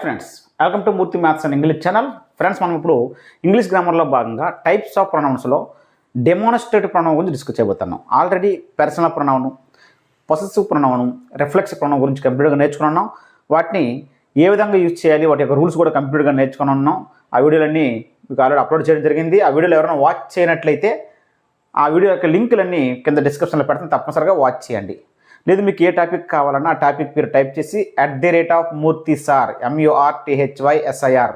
Friends, welcome to Murthy maths and English channel. Friends, మనం ఇప్పుడు English గ్రామర్లో భాగంగా types of ప్రొనౌన్స్లో demonstrative pronoun గురించి discuss చేయబోతున్నాం. Already personal pronoun, possessive pronoun, reflexive pronoun గురించి కంప్లీట్గా నేర్చుకున్నాం. వాటిని ఏ విధంగా యూజ్ చేయాలి, వాటి యొక్క రూల్స్ కూడా కంప్లీట్గా నేర్చుకుని ఉన్నాం. ఆ వీడియోలన్నీ మీకు ఆల్రెడీ అప్లోడ్ చేయడం జరిగింది. ఆ వీడియోలు ఎవరైనా వాచ్ చేయనట్లయితే ఆ వీడియో యొక్క లింకులన్నీ కింద డిస్క్రిప్షన్లో పెడతాను, తప్పనిసరిగా వాచ్ చేయండి. లేదు మీకు ఏ టాపిక్ కావాలన్నా ఆ టాపిక్ మీరు టైప్ చేసి @మూర్తిసార్ MURTHYSIR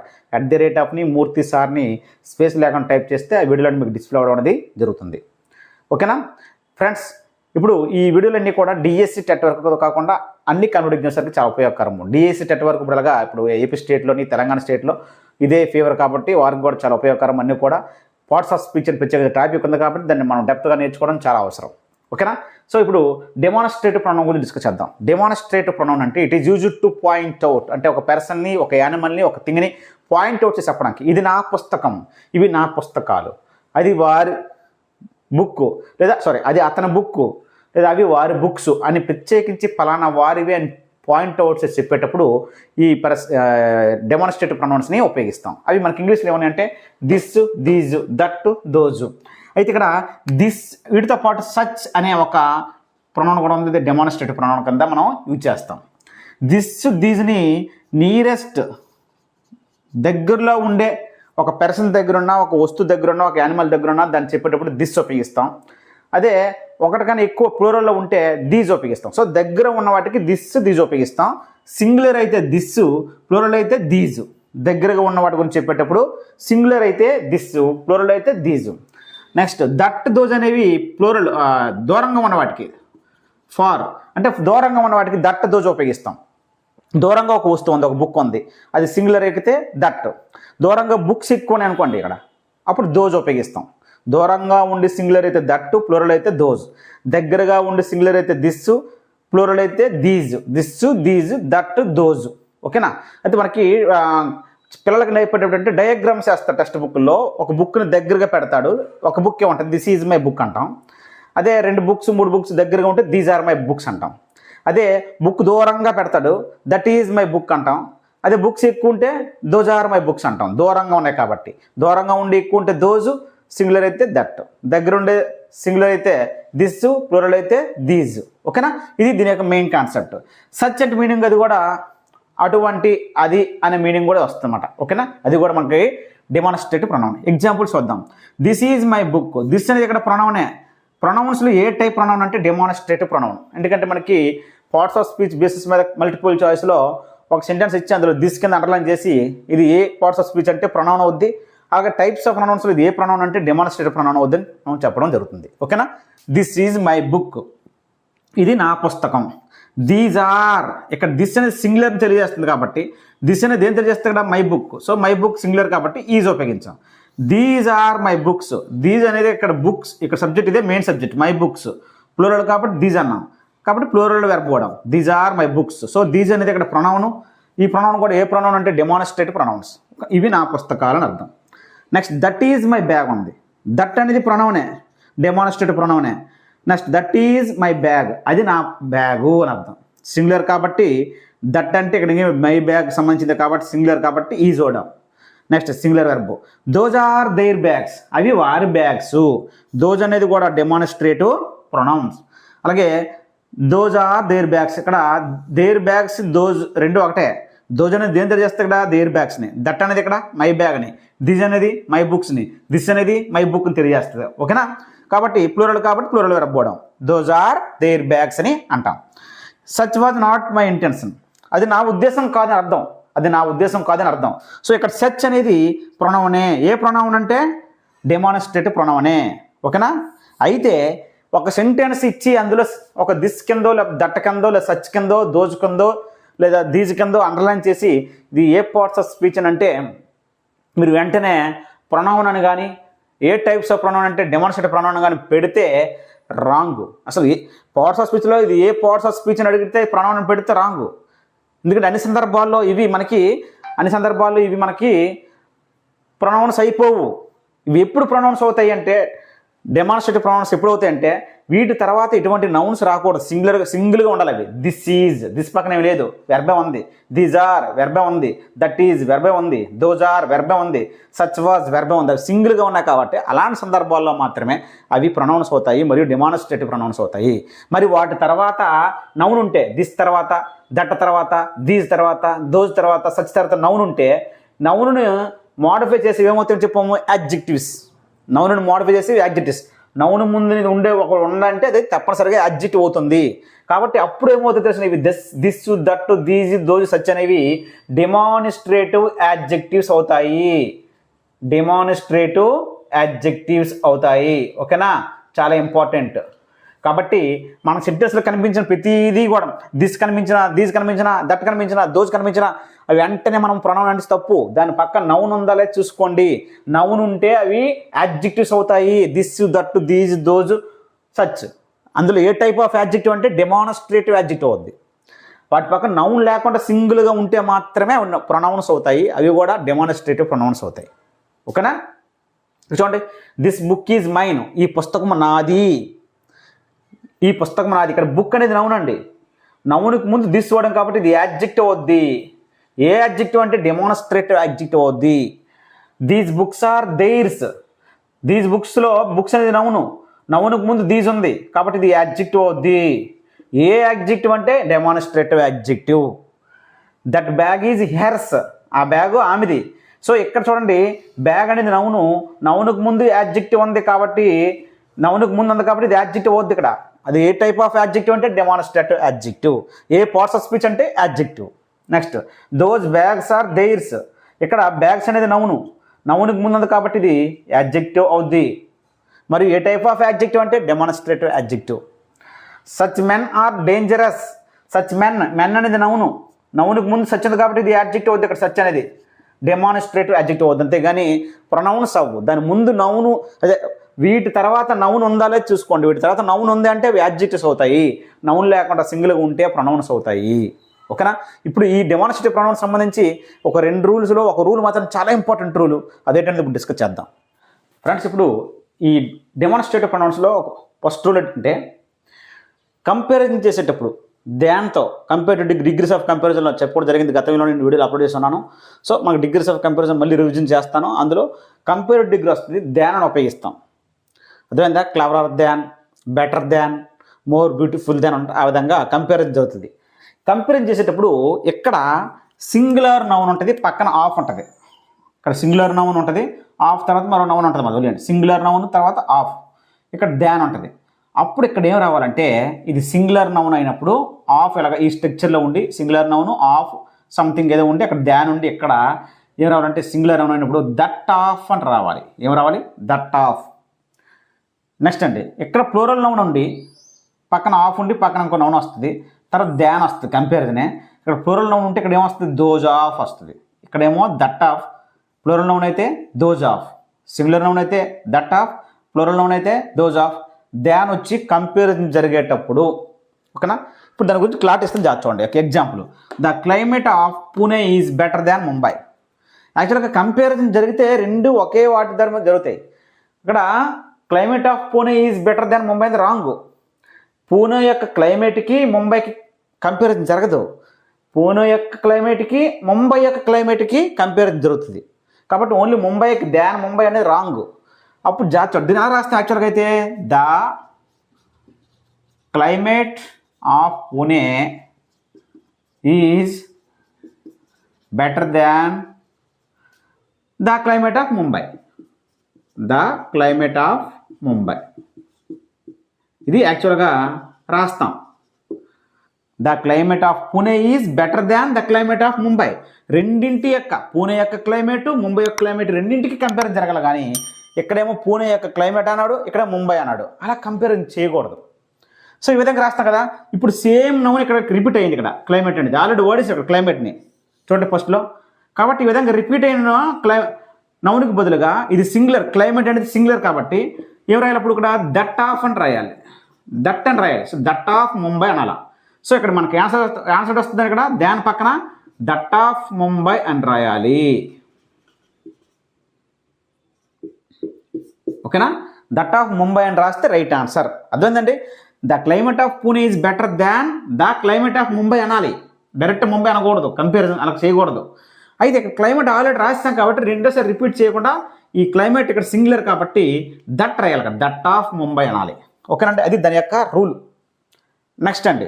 @మూర్తిసార్ని స్పేస్ లేకుండా టైప్ చేస్తే ఆ వీడియోలో మీకు డిస్ప్లే అవ్వడం అనేది జరుగుతుంది. ఓకేనా ఫ్రెండ్స్, ఇప్పుడు ఈ వీడియోలన్నీ కూడా డిఎస్సి టెట్ వరకు కాకుండా అన్ని కన్వర్ట్ ఎగ్జామ్స్కి చాలా ఉపయోగకరము. డిఎస్సి టెట్ వరకు ఇప్పుడు ఏపీ స్టేట్లోని, తెలంగాణ స్టేట్లో ఇదే ఫీవర్ కాబట్టి వారికి కూడా చాలా ఉపయోగకరం. అన్నీ కూడా పార్ట్స్ ఆఫ్ స్పీచ్ అని ప్రత్యేక టాపిక్ ఉంది కాబట్టి దాన్ని మనం డెప్త్గా నేర్చుకోవడం చాలా అవసరం. ఓకేనా. సో ఇప్పుడు డెమాన్స్ట్రేటివ్ ప్రొనౌన్ గురించి డిస్కస్ చేద్దాం. డెమాన్స్ట్రేటివ్ ప్రొనౌన్ అంటే it is used to point out, అంటే ఒక పర్సన్ని, ఒక యానిమల్ని, ఒక థింగ్ని పాయింట్ అవుట్ చేసి చెప్పడానికి. ఇది నా పుస్తకం, ఇవి నా పుస్తకాలు, అది వారి బుక్, లేదా అది అతని బుక్, లేదా అవి వారి బుక్స్ అని ప్రత్యేకించి ఫలానా వారివి అని పాయింట్ అవుట్ చేసి చెప్పేటప్పుడు ఈ డెమాన్స్ట్రేటివ్ ప్రొనౌన్స్ని ఉపయోగిస్తాం. అవి మనకి ఇంగ్లీష్లో ఏమని అంటే దిస్, దీస్, దట్, దోజు. అయితే ఇక్కడ దిస్ వీటితో పాటు సచ్ అనే ఒక ప్రొనౌన్ కూడా ఉంది. డెమాన్స్ట్రేటివ్ ప్రొనౌన్ కింద మనం యూజ్ చేస్తాం. దిస్, దీస్ని నియరెస్ట్ దగ్గరలో ఉండే ఒక పర్సన్ దగ్గర ఉన్న, ఒక వస్తువు దగ్గర ఉన్న, ఒక యానిమల్ దగ్గర ఉన్న దాన్ని చెప్పేటప్పుడు దిస్ ఉపయోగిస్తాం. అదే ఒకటికన్నా ఎక్కువ ప్లూరల్లో ఉంటే దీస్ ఉపయోగిస్తాం. సో దగ్గర ఉన్న వాటికి దిస్, దీస్ ఉపయోగిస్తాం. సింగులర్ అయితే దిస్, ప్లూరల్ అయితే దీస్. దగ్గరగా ఉన్న వాటి గురించి చెప్పేటప్పుడు సింగులర్ అయితే దిస్, ప్లూరల్ అయితే దీస్. నెక్స్ట్ దట్, దోజ్ అనేవి ప్లూరల్, దూరంగా ఉన్న వాటికి. ఫార్ అంటే దూరంగా ఉన్న వాటికి దట్, దోజ్ ఉపయోగిస్తాం. దూరంగా ఒక వస్తువు ఉంది, ఒక బుక్ ఉంది, అది సింగులర్ ఎక్కితే దట్. దూరంగా బుక్స్ ఎక్కువ అనుకోండి ఇక్కడ, అప్పుడు దోజ్ ఉపయోగిస్తాం. దూరంగా ఉండి సింగులర్ అయితే దట్, ప్లూరల్ అయితే దోజ్. దగ్గరగా ఉండి సింగులర్ అయితే దిస్, ప్లూరల్ అయితే these. This, these, that, those. ఓకేనా. అయితే మనకి పిల్లలకి నేర్పేటప్పుడు డయాగ్రామ్స్ వేస్తాడు టెక్స్ట్ బుక్లో. ఒక బుక్ని దగ్గరగా పెడతాడు, ఒక బుక్ ఏమంటుంది దిస్ ఈజ్ మై బుక్ అంటాం. అదే 2 బుక్స్ 3 బుక్స్ దగ్గరగా ఉంటే దీస్ ఆర్ మై బుక్స్ అంటాం. అదే బుక్ దూరంగా పెడతాడు, దట్ ఈజ్ మై బుక్ అంటాం. అదే బుక్స్ ఎక్కువ ఉంటే దోజ్ ఆర్ మై బుక్స్ అంటాం, దూరంగా ఉన్నాయి కాబట్టి. దూరంగా ఉండి ఎక్కువ ఉంటే దోజు, సింగులర్ అయితే దట్. దగ్గర ఉండే సింగులర్ అయితే దిస్, ప్లూరల్ అయితే దీజ్. ఓకేనా. ఇది దీని యొక్క మెయిన్ కాన్సెప్ట్. సచ్ అంటే మీనింగ్ అది కూడా అటువంటి, అది అనే మీనింగ్ కూడా వస్తుందన్నమాట. ఓకేనా. అది కూడా మనకి డెమాన్స్ట్రేటివ్ ప్రొనౌన్. ఎగ్జాంపుల్స్ చూద్దాం. This is my book. This అనేది ఇక్కడ ప్రొనౌనే. ప్రొనౌన్స్లో ఏ టైప్ ప్రొనౌన్ అంటే డెమాన్స్ట్రేటివ్ ప్రొనౌన్. ఎందుకంటే మనకి పార్ట్స్ ఆఫ్ స్పీచ్ బేసిస్ మీద మల్టిపుల్ చాయిస్లో ఒక సెంటెన్స్ ఇచ్చి అందులో దిస్ కింద అండర్లైన్ చేసి ఇది ఏ పార్ట్స్ ఆఫ్ స్పీచ్ అంటే ప్రొనౌన్ అవుద్ది. అలాగే టైప్స్ ఆఫ్ ప్రొనౌన్స్లో ఇది ఏ ప్రొనౌన్ అంటే డెమాన్స్ట్రేటివ్ ప్రొనౌన్ అవుద్దని మనం చెప్పడం జరుగుతుంది. ఓకేనా. దిస్ ఈజ్ మై బుక్, ఇది నా పుస్తకం. దీస్ ఆర్, ఇక్కడ దిస్ అనేది సింగులర్ తెలియజేస్తుంది కాబట్టి దిస్ అనేది ఏం తెలియజేస్తుంది ఇక్కడ my book. So my book singular కాబట్టి ఈజ్ ఉపయోగించాం. These are my books. These అనేది ఇక్కడ బుక్స్, ఇక్కడ సబ్జెక్ట్ ఇదే main subject my books. Plural కాబట్టి దీస్ అన్నాం, కాబట్టి ప్లూరల్ వెర్బ్ కూడా these are my books. So these అనేది ఇక్కడ ప్రొనౌన్. ఈ ప్రొనౌన్ కూడా ఏ ప్రొనౌన్ అంటే డెమాన్స్ట్రేటివ్ ప్రొనౌన్స్. ఇవి నా పుస్తకాలు అని అర్థం. Next that is my bag ఉంది. దట్ అనేది ప్రొనౌనే, డెమాన్స్ట్రేటివ్ ప్రొనౌనే. Next that is my bag, అది నా బ్యాగు అని అర్థం. సింగులర్ కాబట్టి దట్ అంటే ఇక్కడ మై బ్యాగ్ సంబంధించింది కాబట్టి సింగులర్ కాబట్టి ఈజ్ ఓడాం. Next singular verb. Those are their bags, అవి వారి బ్యాగ్స్. దోజ్ అనేది కూడా డెమాన్స్ట్రేటివ్ ప్రొనౌన్స్. అలాగే దోజ్ ఆర్ దేర్ బ్యాగ్స్, ఇక్కడ దేర్ బ్యాగ్స్, దోజ్ రెండు ఒకటే. దోజ్ అనేది దేని తెలియజేస్తే ఇక్కడ దేర్ బ్యాగ్స్ని. దట్ అనేది ఇక్కడ మై బ్యాగ్ని. దిస్ అనేది మై బుక్స్ని. దిస్ అనేది మై బుక్ని తెలియజేస్తుంది. ఓకేనా. కాబట్టి ప్లూరల్ కాబట్టి ప్లూరల్ వెర్బ్ పోవడం. దోజ్ ఆర్ దేర్ బ్యాగ్స్ అని అంటాం. Such was not my intention, అది నా ఉద్దేశం కాదని అర్థం. అది నా ఉద్దేశం కాదని అర్థం. సో ఇక్కడ సచ్ అనేది ప్రొనౌనే. ఏ ప్రొనౌన్ అంటే డెమాన్స్ట్రేటివ్ ప్రొనౌనే. ఓకేనా. అయితే ఒక సెంటెన్స్ ఇచ్చి అందులో ఒక దిస్ కిందో, లేదా దట్ కిందో, లేదా సచ్ కిందో, దోజ్ కిందో, లేదా దీజ్ కిందో అండర్లైన్ చేసి ఇది ఏ పార్ట్స్ ఆఫ్ స్పీచ్ అని అంటే మీరు వెంటనే ప్రొనౌన్ అని కానీ, ఏ టైప్స్ ఆఫ్ ప్రొనౌన్ అంటే డెమాన్స్ట్రేటివ్ ప్రొనౌన్ కానీ పెడితే రాంగ్. అసలు పార్ట్స్ ఆఫ్ స్పీచ్లో ఇది ఏ పార్ట్స్ ఆఫ్ స్పీచ్ అని అడిగితే ప్రొనౌన్ పెడితే రాంగ్. ఎందుకంటే అన్ని సందర్భాల్లో ఇవి మనకి ప్రొనౌన్స్ అయిపోవు. ఇవి ఎప్పుడు ప్రొనౌన్స్ అవుతాయి అంటే, డెమాన్స్ట్రేటివ్ ప్రొనౌన్స్ ఎప్పుడు అవుతాయి అంటే వీటి తర్వాత ఎటువంటి నౌన్స్ రాకూడదు, సింగిల్గా ఉండాలి అవి. దిస్ ఈజ్, దిస్ పక్కన ఏమి లేదు, వెర్బే ఉంది. దీస్ ఆర్ వెర్బే ఉంది. దట్ ఈజ్ వెర్బే ఉంది. దోజ్ ఆర్ వెర్బే ఉంది. సచ్ వాజ్ వెర్బే ఉంది. అవి సింగిల్గా ఉన్నాయి కాబట్టి అలాంటి సందర్భాల్లో మాత్రమే అవి ప్రొనౌన్స్ అవుతాయి మరియు డెమాన్స్ట్రేటివ్ ప్రొనౌన్స్ అవుతాయి. మరి వాటి తర్వాత నౌన్ ఉంటే, దిస్ తర్వాత, దట్ తర్వాత, దీస్ తర్వాత, దోజ్ తర్వాత, సచ్ తర్వాత నౌన్ ఉంటే నౌన్ను మోడిఫై చేసి ఏమవుతాయని చెప్పాము, యాడ్జెక్టివ్స్. నౌన్ను మోడిఫై చేసి యాడ్జెక్టివ్స్. నౌన్ ముందు ఉండే ఒక ఉండంటే అది తప్పనిసరిగా యాడ్జెక్టివ్ అవుతుంది. కాబట్టి అప్పుడు ఏమవుతుంది తెలిసిన ఇవి this, that, these, those, such అనేవి డెమాన్స్ట్రేటివ్ యాడ్జెక్టివ్స్ అవుతాయి. డెమాన్స్ట్రేటివ్ యాడ్జెక్టివ్స్ అవుతాయి. ఓకేనా, చాలా ఇంపార్టెంట్. కాబట్టి మన సెంటెన్స్లో కనిపించిన ప్రతిదీ కూడా దిస్ కనిపించిన, దీస్ కనిపించిన, దట్ కనిపించిన, దోజ్ కనిపించిన అవి వెంటనే మనం ప్రొనౌన్ అంటే తప్పు. దాని పక్క నౌన్ ఉందా లేదా చూసుకోండి. నౌన్ ఉంటే అవి యాడ్జెక్టివ్స్ అవుతాయి. This, that, these, those, such. అందులో ఏ టైప్ ఆఫ్ యాడ్జెక్టివ్ అంటే డెమాన్స్ట్రేటివ్ యాడ్జెక్టివ్ అవుద్ది. వాటి పక్కన నౌన్ లేకుండా సింగిల్గా ఉంటే మాత్రమే ప్రొనౌన్స్ అవుతాయి. అవి కూడా డెమాన్స్ట్రేటివ్ ప్రొనౌన్స్ అవుతాయి. ఓకేనా, చూడండి. దిస్ బుక్ ఈజ్ మైన్, ఈ పుస్తకం నాది. ఈ పుస్తకం నాది. ఇక్కడ బుక్ అనేది నౌన్ అండి. నౌన్కి ముందు దిస్ వాడడం కాబట్టి ఇది యాడ్జెక్టివ్ అవుద్ది. ఏ యాడ్జెక్టివ్ అంటే డెమాన్స్ట్రేటివ్ యాడ్జెక్టివ్ అవుద్ది. These books are theirs. These బుక్స్లో బుక్స్ అనేది నౌను. నౌన్కి ముందు దీస్ ఉంది కాబట్టి ఇది యాడ్జెక్టివ్ అవుద్ది. ఏ యాడ్జెక్టివ్ అంటే demonstrative adjective. That bag is hers, ఆ బ్యాగు ఆమెది. సో ఇక్కడ చూడండి, బ్యాగ్ అనేది నౌను. నౌన్కి ముందు యాడ్జెక్టివ్ ఉంది కాబట్టి, నౌన్కి ముందు ఉంది కాబట్టి ఇది యాడ్జెక్టివ్ అవుద్ది. ఇక్కడ అది ఏ టైప్ ఆఫ్ యాడ్జెక్టివ్ అంటే డెమాన్స్ట్రేటివ్ యాడ్జెక్టివ్. ఏ పార్ట్స్ ఆఫ్ స్పీచ్ అంటే adjective. Next, those bags are theirs. ఇక్కడ బ్యాగ్స్ అనేది నౌను. నౌన్కి ముందు ఉంది కాబట్టి ఇది యాడ్జెక్టివ్ అవుద్ది. మరియు ఏ టైప్ ఆఫ్ యాడ్జెక్టివ్ అంటే demonstrative adjective. Such men are dangerous. Such men, men అనేది నౌను. నౌన్కి ముందు సచ్ ఉంది కాబట్టి ఇది యాడ్జెక్టివ్ అవుద్ది. ఇక్కడ సచ్ అనేది డెమాన్స్ట్రేటివ్ యాడ్జెక్టివ్ అవుద్ది. అంతేగాని ప్రొనౌన్స్ అవ్వు. దాని ముందు నౌను, అదే వీటి తర్వాత నౌన్ ఉందా లేదు చూసుకోండి. వీటి తర్వాత నౌన్ ఉంది అంటే అవి యాడ్జెక్టివ్స్ అవుతాయి. నౌన్ లేకుండా సింగిల్గా ఉంటే ప్రొనౌన్స్ అవుతాయి. ఓకేనా. ఇప్పుడు ఈ డెమాన్స్ట్రేటివ్ ప్రొనౌన్స్ సంబంధించి ఒక 2 రూల్స్లో ఒక రూల్ మాత్రం చాలా ఇంపార్టెంట్ రూల్, అదేంటంటే ఇప్పుడు డిస్కస్ చేద్దాం. ఫ్రెండ్స్, ఇప్పుడు ఈ డెమాన్స్ట్రేటివ్ ప్రొనౌన్స్లో ఫస్ట్ రూల్ ఏంటంటే కంపారిజన్ చేసేటప్పుడు దాంతో కంపేర్ టు డిగ్రీస్ ఆఫ్ కంపారిజన్లో చెప్పడం జరిగింది. గతంలో నేను వీడియోలో అప్లోడ్ చేస్తున్నాను. సో మనకు డిగ్రీస్ ఆఫ్ కంపారిజన్ మళ్ళీ రివిజన్ చేస్తాను. అందులో కంపేర్ డిగ్రీ వస్తుంది, దాన్ అని ఉపయోగిస్తాం. అదేవిధంగా cleverer than, better than, more beautiful than అంటే ఆ విధంగా కంపారిజన్ జరుగుతుంది. కంపారిజన్ చేసేటప్పుడు ఇక్కడ సింగులర్ నౌన్ ఉంటుంది, పక్కన ఆఫ్ ఉంటుంది. ఇక్కడ సింగులర్ నౌన్ ఉంటుంది, ఆఫ్ తర్వాత మరో నౌన్ ఉంటుంది. మరి వదిలేండి, సింగులర్ నౌన్ తర్వాత ఆఫ్, ఇక్కడ దాన్ ఉంటుంది. అప్పుడు ఇక్కడ ఏం రావాలంటే ఇది సింగులర్ నౌన్ అయినప్పుడు ఆఫ్ ఇలాగ ఈ స్ట్రక్చర్లో ఉండి సింగులర్ నౌన్ ఆఫ్ సంథింగ్ ఏదో ఉండి అక్కడ దాన్ ఉండి ఇక్కడ ఏం రావాలంటే సింగులర్ నౌన్ అయినప్పుడు దట్ ఆఫ్ అని రావాలి. ఏం రావాలి? That of. నెక్స్ట్ అండి, ఇక్కడ ప్లూరల్ నౌన్ ఉండి పక్కన ఆఫ్ ఉండి పక్కన ఇంకో నౌన్ వస్తుంది, తర్వాత దాన్ వస్తుంది. కంపారిజనే ఇక్కడ ప్లూరల్ నౌన్ ఉంటే ఇక్కడ ఏమొస్తుంది? దోజ్ ఆఫ్ వస్తుంది. ఇక్కడేమో దట్ ఆఫ్. ప్లూరల్ నౌన్ అయితే దోజ్ ఆఫ్, సింగులర్ నౌన్ అయితే దట్ ఆఫ్, ప్లూరల్ నౌన్ అయితే దోజ్ ఆఫ్. దాన్ వచ్చి కంపారిజన్ జరిగేటప్పుడు, ఓకేనా. ఇప్పుడు దాని గురించి క్లాట్ ఇస్తే చూడండి. ఒక example, the climate of Pune is better than Mumbai. యాక్చువల్గా కంపారిజన్ జరిగితే రెండు ఒకే వాటి ధర్మ జరుగుతాయి. ఇక్కడ climate of Pune is better than Mumbai అది రాంగ్. పూణే యొక్క క్లైమేట్కి ముంబైకి కంపారిజన్ జరగదు. పూణే యొక్క క్లైమేట్కి ముంబై యొక్క క్లైమేట్కి కంపారిజన్ జరుగుతుంది. కాబట్టి ఓన్లీ ముంబైకి దాన్ ముంబై అనేది రాంగ్. అప్పుడు దీని ఎలా రాస్తే యాక్చువల్గా అయితే the climate of Pune is better than the climate of Mumbai. The climate of Mumbai ఇది యాక్చువల్గా రాస్తాం. The climate of Pune is better than the climate of Mumbai. రెండింటి యొక్క పూణే యొక్క క్లైమేటు ముంబై యొక్క క్లైమేట్ రెండింటికి కంపారిజన్ జరగాలి. కానీ ఇక్కడేమో పూణే యొక్క క్లైమేట్ అన్నాడు, ఇక్కడ ముంబై అన్నాడు. అలా కంపారిజన్ చేయకూడదు. సో ఈ విధంగా రాస్తాం కదా. ఇప్పుడు సేమ్ నౌన్ ఇక్కడ రిపీట్ అయింది. ఇక్కడ క్లైమేట్ అనేది ఆల్రెడీ ఓడేసి ఇక్కడ క్లైమేట్ని చూడండి ఫస్ట్లో. కాబట్టి ఈ విధంగా రిపీట్ అయిన నౌన్కి బదులుగా ఇది సింగులర్, క్లైమేట్ అనేది సింగులర్ కాబట్టి ఏం రాయాలి? అప్పుడు ఇక్కడ దట్ ఆఫ్ అని రాయాలి, దట్ అని రాయాలి. సో దట్ ఆఫ్ ముంబై అనాలా. సో ఇక్కడ మనకి ఆన్సర్ వస్తుంది. ఇక్కడ దాని పక్కన దట్ ఆఫ్ ముంబై అని రాయాలి. ఓకేనా. దట్ ఆఫ్ ముంబై అని రాస్తే రైట్ ఆన్సర్. అర్థమైందండి. The climate of Pune is better than the climate of Mumbai అనాలి, డైరెక్ట్ ముంబై అనకూడదు, కంపారిజన్ అలా చేయకూడదు. అయితే ఇక్కడ క్లైమేట్ ఆల్రెడీ రాస్తాం కాబట్టి రెండోసారి రిపీట్ చేయకుండా ఈ క్లైమేట్ ఇక్కడ సింగులర్ కాబట్టి దట్ రాయాలి కదా, దట్ ఆఫ్ ముంబై అనాలి. ఓకేనండి, అది దాని యొక్క రూల్. నెక్స్ట్ అండి,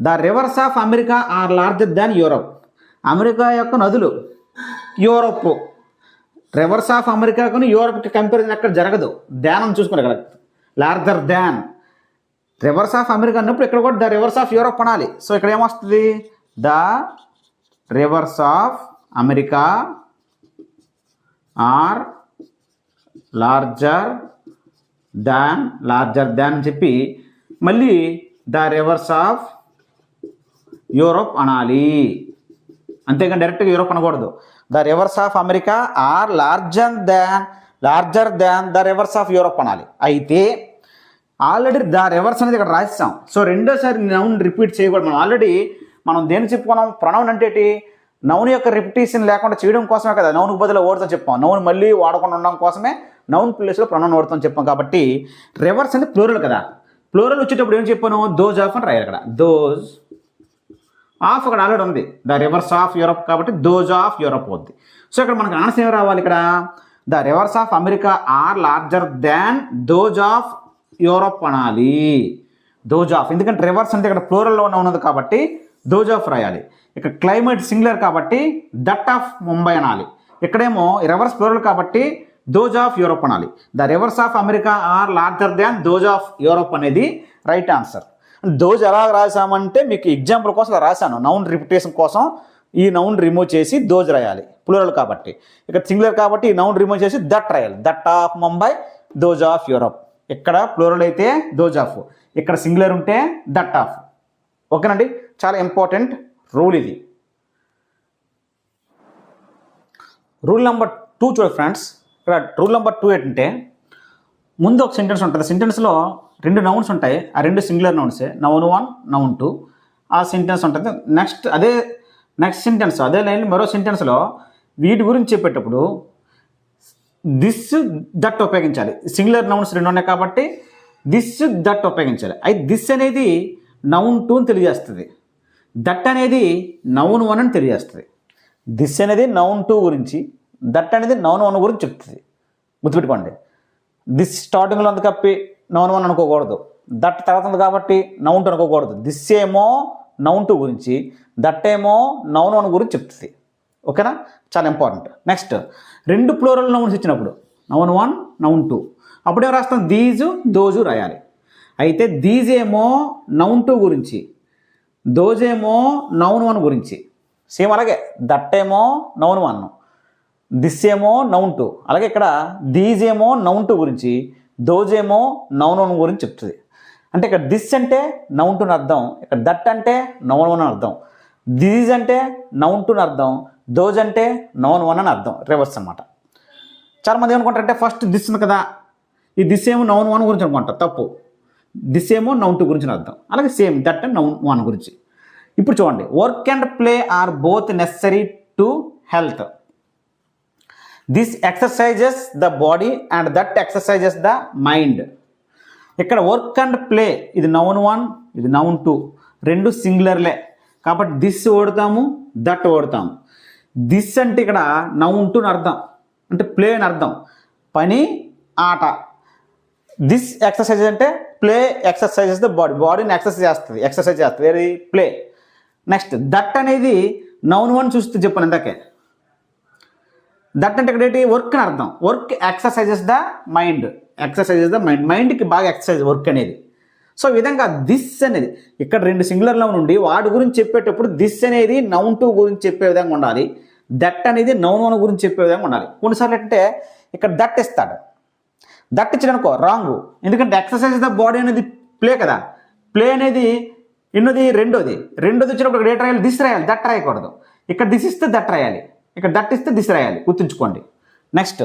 the rivers of America are larger than Europe. America యొక్క నదులు యూరోప్, రివర్స్ ఆఫ్ అమెరికాకు యూరోప్కి కంపారిజన్ ఎక్కడ జరగదు. ధ్యానం చూసుకుని ఇక్కడ larger than, rivers of America అన్నప్పుడు ఇక్కడ కూడా ద రివర్స్ ఆఫ్ యూరోప్ అనాలి. సో ఇక్కడ ఏమొస్తుంది, the rivers of America are larger than అని చెప్పి మళ్ళీ ద రివర్స్ ఆఫ్ యూరోప్ అనాలి. అంతేగాని డైరెక్ట్గా యూరోప్ అనకూడదు. The rivers of America are larger than the rivers of Europe అనాలి. అయితే ఆల్రెడీ ద రివర్స్ అనేది ఇక్కడ రాస్తాం. సో రెండోసారి నౌన్ రిపీట్ చేయకూడదు. మనం ఆల్రెడీ దేన్ని చెప్పుకున్నాం, ప్రొనౌన్ అంటే ఏంటి, నౌన్ యొక్క రిపిటేషన్ లేకుండా చేయడం కోసమే కదా నౌన్కి బదులు వర్డ్స్ అని చెప్పాం. నౌన్ మళ్ళీ వాడకుండా ఉండడం కోసమే నౌన్ ప్లేస్లో ప్రొనౌన్ వాడుతాం చెప్పాం. కాబట్టి రివర్స్ అంటే ప్లూరల్ కదా, ప్లూరల్ వచ్చేటప్పుడు ఏం చెప్పాను, దోజ్ ఆఫ్ అని రాయాలి. ఇక్కడ దోజ్ ఆఫ్ అక్కడ ఆల్రెడీ ఉంది, ద రివర్స్ ఆఫ్ యూరోప్ కాబట్టి దోజ్ ఆఫ్ యూరోప్ అవుద్ది. సో ఇక్కడ మనకు ఆన్సర్ ఏం రావాలి, ఇక్కడ the rivers of America are larger than those of Europe అనాలి. దోజ్ ఆఫ్, ఎందుకంటే రివర్స్ అంటే ఇక్కడ ప్లూరల్లో ఉన్నది కాబట్టి దోజ్ ఆఫ్ రాయాలి. ఇక్కడ క్లైమేట్ సింగులర్ కాబట్టి దట్ ఆఫ్ ముంబై అనాలి. ఇక్కడేమో రివర్స్ ప్లూరల్ కాబట్టి దోజ్ ఆఫ్ యూరోప్ అనాలి. The rivers of America are larger than those of Europe అనేది రైట్ ఆన్సర్. దోజ్ ఎలా రాసామంటే మీకు ఎగ్జాంపుల్ కోసం రాశాను, నౌన్ రిపిటేషన్ కోసం ఈ నౌన్ రిమూవ్ చేసి దోజ్ రాయాలి, ప్లూరల్ కాబట్టి. ఇక్కడ సింగులర్ కాబట్టి ఈ నౌన్ రిమూవ్ చేసి దట్ రాయాలి, that of Mumbai those of Europe. ఇక్కడ ప్లూరల్ అయితే దోజ్ ఆఫ్, ఇక్కడ సింగులర్ ఉంటే దట్ ఆఫ్. ఓకేనండి, చాలా ఇంపార్టెంట్ రూల్ ఇది. రూల్ నెంబర్ 2 చూడండి ఫ్రెండ్స్. ఇక్కడ రూల్ నెంబర్ 2 ఏంటంటే, ముందు ఒక సెంటెన్స్ ఉంటుంది, సెంటెన్స్లో 2 నౌన్స్ ఉంటాయి, ఆ 2 సింగులర్ నౌన్సే, నౌన్ 1 నౌన్ 2. ఆ సెంటెన్స్ ఉంటుంది. నెక్స్ట్ సెంటెన్స్ అదే లైన్ మరో సెంటెన్స్లో వీటి గురించి చెప్పేటప్పుడు దిస్ దట్ ఉపయోగించాలి. సింగులర్ నౌన్స్ 2 ఉన్నాయి కాబట్టి దిస్ దట్ ఉపయోగించాలి. అయితే దిస్ అనేది నౌన్ 2 అని తెలియజేస్తుంది, దట్ అనేది నౌన్ 1 అని తెలియజేస్తుంది. దిస్ అనేది నౌన్ 2 గురించి, దట్ అనేది నౌన్ 1 గురించి చెప్తుంది. గుర్తుపెట్టుకోండి, దిస్ స్టార్టింగ్లో ఉంది కప్పి నౌన్ 1 అనుకోకూడదు, దట్ తర్వాత ఉంది కాబట్టి నౌన్ 2 అనుకోకూడదు. దిస్ ఏమో నౌన్ 2 గురించి, దట్ ఏమో నౌన్ 1 గురించి చెప్తుంది. ఓకేనా, చాలా ఇంపార్టెంట్. నెక్స్ట్ 2 ప్లూరల్ నౌన్స్ ఇచ్చినప్పుడు నౌన్ 1 నౌన్ 2 అప్పుడే రాస్తాం దీజు దోజు రాయాలి. అయితే దీజ్ ఏమో నౌన్ 2 గురించి, దోజ్ ఏమో నౌన్ 1 గురించి. సేమ్ అలాగే దట్ ఏమో నౌన్ 1, దిస్ ఏమో నౌన్ 2. అలాగే ఇక్కడ దీజ్ ఏమో నౌన్ 2 గురించి, దోజ్ ఏమో నౌన్ 1 గురించి చెప్తుంది. అంటే ఇక్కడ దిస్ అంటే నౌన్ 2 అని అర్థం, ఇక్కడ దట్ అంటే నౌన్ 1 అని అర్థం, దీజ్ అంటే నౌన్ 2 అని అర్థం, దోజ్ అంటే నౌన్ 1 అని అర్థం. రివర్స్ అనమాట. చాలామంది ఏమనుకుంటారంటే ఫస్ట్ దిస్ ఉంది కదా, ఈ దిస్ ఏమో నౌన్ 1 గురించి అనుకుంటారు, తప్పు. దిస్ ఏమో నౌన్ 2 గురించి అర్థం. అలాగే సేమ్ దట్ అండ్ నౌన్ 1 గురించి. ఇప్పుడు చూడండి, work and play are both necessary to health. This exercises the body and that exercises the mind. ఇక్కడ వర్క్ అండ్ ప్లే ఇది నౌన్ 1 ఇది నౌన్ 2 రెండు సింగులర్లే కాబట్టి దిస్ ఓడతాము, దట్ ఓడతాము. దిస్ అంటే ఇక్కడ నౌన్ 2 అని అర్థం, అంటే ప్లే అని అర్థం, పని ఆట. దిస్ ఎక్సర్సైజ్ అంటే ప్లే ఎక్సర్సైజెస్ ద బాడీ, బాడీని ఎక్సర్సైజ్ చేస్తుంది వెరీ ప్లే. నెక్స్ట్ దట్ అనేది నౌన్ 1 చూస్తే చెప్పాను ఇందాకే, దట్ అంటే ఇక్కడ ఏంటి వర్క్ అని అర్థం, వర్క్ ఎక్సర్సైజెస్ ద మైండ్, మైండ్కి బాగా ఎక్సర్సైజ్ వర్క్ అనేది. సో ఈ విధంగా దిస్ అనేది ఇక్కడ 2 సింగులర్ నౌన్ ఉండి వాడి గురించి చెప్పేటప్పుడు దిస్ అనేది నౌన్ 2 గురించి చెప్పే విధంగా ఉండాలి, దట్ అనేది నౌన్ 1 గురించి చెప్పే విధంగా ఉండాలి. కొన్నిసార్లు అంటే ఇక్కడ దట్ ఇస్తాడు, దట్ ఇచ్చాడనుకో రాంగ్, ఎందుకంటే ఎక్సర్సైజ్ ద బాడీ అనేది ప్లే కదా, ప్లే అనేది ఎన్నోది రెండోది వచ్చినప్పుడు ఇక్కడ ఏట్ రాయాలి, దిస్ రాయాలి, దట్ రాయకూడదు. ఇక్కడ దిస్ ఇస్తే దట్ రాయాలి, ఇక్కడ దట్ ఇస్తే దిస్ రాయాలి, గుర్తుంచుకోండి. Next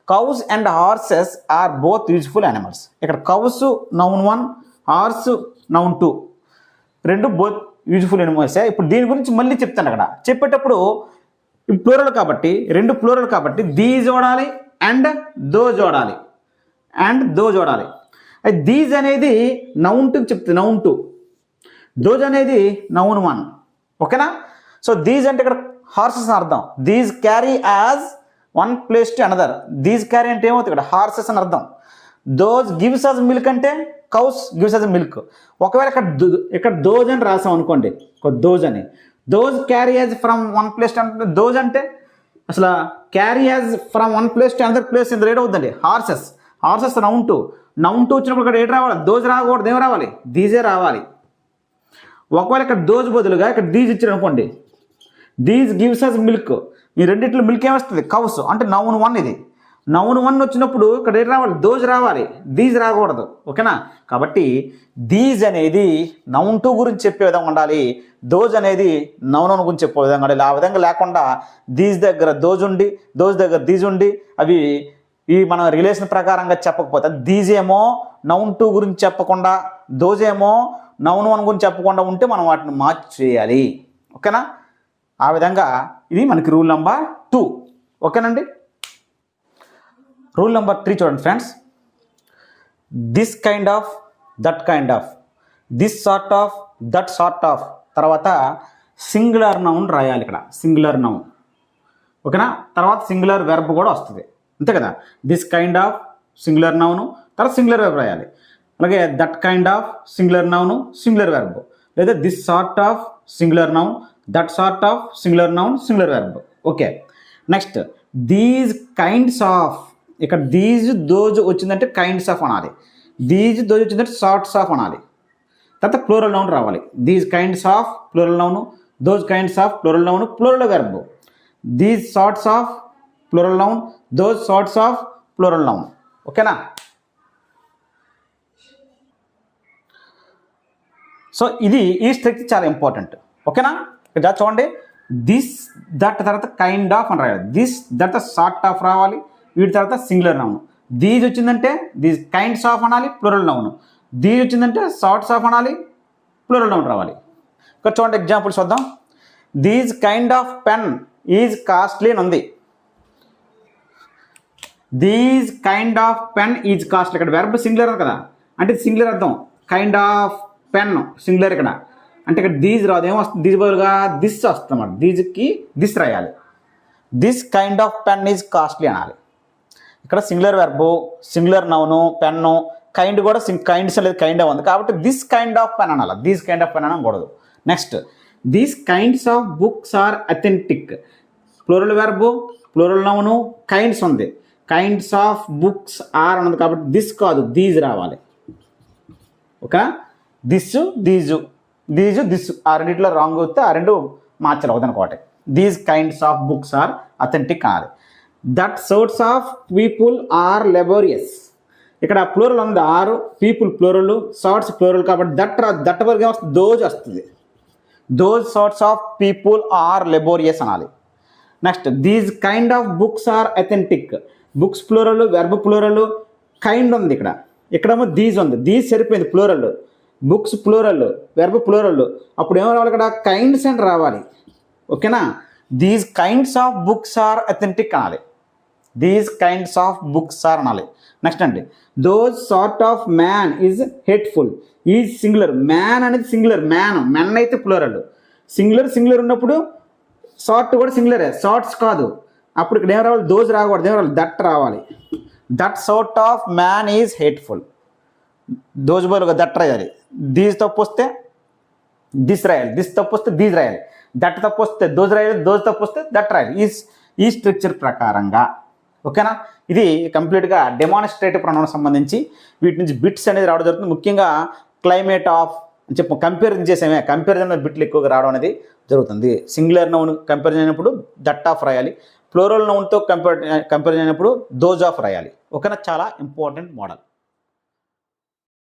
cows and horses are both useful animals. ఇక్కడ కౌస్ నౌన్ 1, హార్స్ నౌన్ 2 రెండు బోత్ యూజ్ఫుల్ యానిమల్సే. ఇప్పుడు దీని గురించి మళ్ళీ చెప్తాను. అక్కడ చెప్పేటప్పుడు ప్లూరల్ కాబట్టి 2 ప్లూరల్ కాబట్టి దీ జోడాలి అండ్ దో జోడాలి, అండ్ దోజ్ వాడాలి. అయితే దీస్ అనేది నౌన్ టూకి చెప్తుంది, నౌన్ టూ. దోజ్ అనేది నౌన్ వన్. ఓకేనా? సో దీస్ అంటే ఇక్కడ హార్సెస్ అని అర్థం. These carry as one place to another. These carry అంటే ఏమవుతుంది ఇక్కడ హార్సెస్ అని అర్థం. దోజ్ గివ్స్ అస్ మిల్క్ అంటే కౌస్ గివ్స్ అస్ మిల్క్. ఒకవేళ ఇక్కడ దోజ్ అని రాసాం అనుకోండి, దోజ్ అని, those carry us from one place to another. Those అంటే అసలు carry us from one place to another place ఇందులో ఏడవుతుందండి horses. Horses noun two. Noun two వచ్చినప్పుడు ఇక్కడ ఏడు రావాలి, దోజ్ రాకూడదు, ఏం రావాలి, దీజే రావాలి. ఒకవేళ ఇక్కడ దోజ్ బదులుగా ఇక్కడ దీజ్ ఇచ్చారు అనుకోండి, దీజ్ గివ్స్ అస్ మిల్క్. ఈ రెండిట్లో మిల్క్ ఏమొస్తుంది, కౌస్. అంటే నౌన్ వన్. ఇది నౌన్ వన్ వచ్చినప్పుడు ఇక్కడ ఏం రావాలి, దోజ్ రావాలి, దీజ్ రాకూడదు. ఓకేనా? కాబట్టి దీజ్ అనేది నౌన్ టూ గురించి చెప్పే విధంగా ఉండాలి, దోజ్ అనేది నౌన్ వన్ గురించి చెప్పే విధంగా ఉండాలి. ఆ విధంగా లేకుండా దీజ్ దగ్గర దోజ్ ఉండి దోజ్ దగ్గర దీజ్ ఉండి అవి మన రిలేషన్ ప్రకారంగా చెప్పకపోతే, దీజ్ ఏమో నౌన్ టూ గురించి చెప్పకుండా దోజ్ ఏమో నౌన్ వన్ గురించి చెప్పకుండా ఉంటే మనం వాటిని మార్చి చేయాలి. ఓకేనా? ఆ విధంగా ఇది మనకి రూల్ నెంబర్ 2. ఓకేనండి? రూల్ నెంబర్ 3 చూడండి friends. This kind of, that kind of, this sort of, that sort of, తర్వాత సింగులర్ నౌన్ రాయాలి ఇక్కడ, సింగులర్ నౌన్. ఓకేనా? తర్వాత సింగులర్ వెర్బ్ కూడా వస్తుంది, అంతే కదా. This kind of singular noun, తర్వాత సింగులర్ వెర్బ్ రాయాలి. అలాగే that kind of singular noun, singular verb. లేదా this sort of singular noun, that sort of singular noun, singular verb. Okay. Next these kinds of. ఇక్కడ these those వచ్చిందంటే kinds of అనాలి, these those వచ్చిందంటే sorts of అనాలి. తర్వాత plural noun రావాలి. These kinds of plural noun, those kinds of plural noun, plural verb. These sorts of plural noun, those sorts of plural noun. ఓకేనా? So ఇది ఈ structure చాలా important. ఓకేనా? ఇక్కడ చూడండి, దిస్ దట్ తర్వాత కైండ్ ఆఫ్ అని రాయాలి, దిస్ దట్ సార్ట్ ఆఫ్ రావాలి, వీటి తర్వాత సింగులర్ నౌన్. దీస్ వచ్చిందంటే దీస్ కైండ్స్ ఆఫ్ అనాలి, ప్లూరల్ నౌన్. దీస్ వచ్చిందంటే సార్ట్స్ ఆఫ్ అనాలి, ప్లూరల్ నౌన్ రావాలి. ఇక్కడ చూడండి ఎగ్జాంపుల్స్ వద్దాం. These kind of pen is costly అని ఉంది. These kind of pen is costly. ఇక్కడ వెర్బ్ సింగులర్ కదా, అంటే సింగులర్ అర్థం. కైండ్ ఆఫ్ పెన్ సింగులర్ ఇక్కడ, అంటే ఇక్కడ దీజ్ రాదు, ఏమొస్తుంది, దీజ్ బదులుగా దిస్ వస్తుంది అన్నమాట. దీజ్కి దిస్ రాయాలి. This kind of pen is costly అనాలి. ఇక్కడ singular verb, singular noun, pen, kind కూడా కైండ్స్ అనేది కైండ్ ఉంది కాబట్టి దిస్ కైండ్ ఆఫ్ పెన్ అనాలి, దీస్ కైండ్ ఆఫ్ పెన్ అనకూడదు. Next these kinds of books are authentic. Plural verb, plural noun, kinds ఉంది. Kinds of books are అన్నది కాబట్టి this కాదు, దీజ్ రావాలి. Okay? This, these, these, this ఆ రెండిట్లో wrong వస్తే ఆ రెండు మార్చాలి అవుదనుకోటి. These kinds of books are authentic అనాలి. That sorts of people are laborious. ఇక్కడ ప్లూరల్ ఉంది, are, people plural, sorts plural కాబట్టి దట్ వరకు వస్తుంది, దోజ్ వస్తుంది. Those sorts of people are laborious అనాలి. Next these kind of books are authentic. Books plural, verb plural, kind ఉంది ఇక్కడ, ఇక్కడేమో దీజ్ ఉంది, దీజ్ సరిపోయింది plural. Books plural, verb plural, అప్పుడు ఏమో రావాలి ఇక్కడ కైండ్స్ అని రావాలి. ఓకేనా? These kinds of books are authentic అనాలి, these kinds of books are అనాలి. నెక్స్ట్ అండి those sort of man is hateful. Is singular, man అనేది సింగులర్, మెన్ అయితే ప్లూరల్. సింగులర్ ఉన్నప్పుడు సార్ట్ కూడా సింగులరే, సార్ట్స్ కాదు. అప్పుడు ఇక్కడ ఏం రావాలి, దోజ్ రాకూడదు, ఏం రావాలి, దట్ రావాలి. That sort of man is hateful. Those బదులుగా దట్ రాయాలి. దీజ్ తప్పు వస్తే దిస్ రాయాలి, దిస్ తప్పు వస్తే దీజ్ రాయాలి, దట్ తప్పు వస్తే దోజ్ రాయాలి, దోజ్ తప్పు వస్తే దట్ రాయాలి. ఈ స్ట్రక్చర్ ప్రకారంగా. ఓకేనా? ఇది కంప్లీట్గా డెమాన్స్ట్రేటివ్ ప్రొనౌన్ సంబంధించి వీటి నుంచి బిట్స్ అనేది రావడం జరుగుతుంది. ముఖ్యంగా క్లైమేట్ ఆఫ్ అని చెప్పి కంపారిజన్ బిట్లు ఎక్కువగా రావడం అనేది జరుగుతుంది. సింగులర్ నౌన్ కంపారిజన్ అయినప్పుడు దట్ ఆఫ్ రాయాలి, ప్లూరల్ నౌన్తో కంపారిజన్ అయినప్పుడు దోజ్ ఆఫ్ రాయాలి. ఓకేనా? చాలా ఇంపార్టెంట్ మోడల్.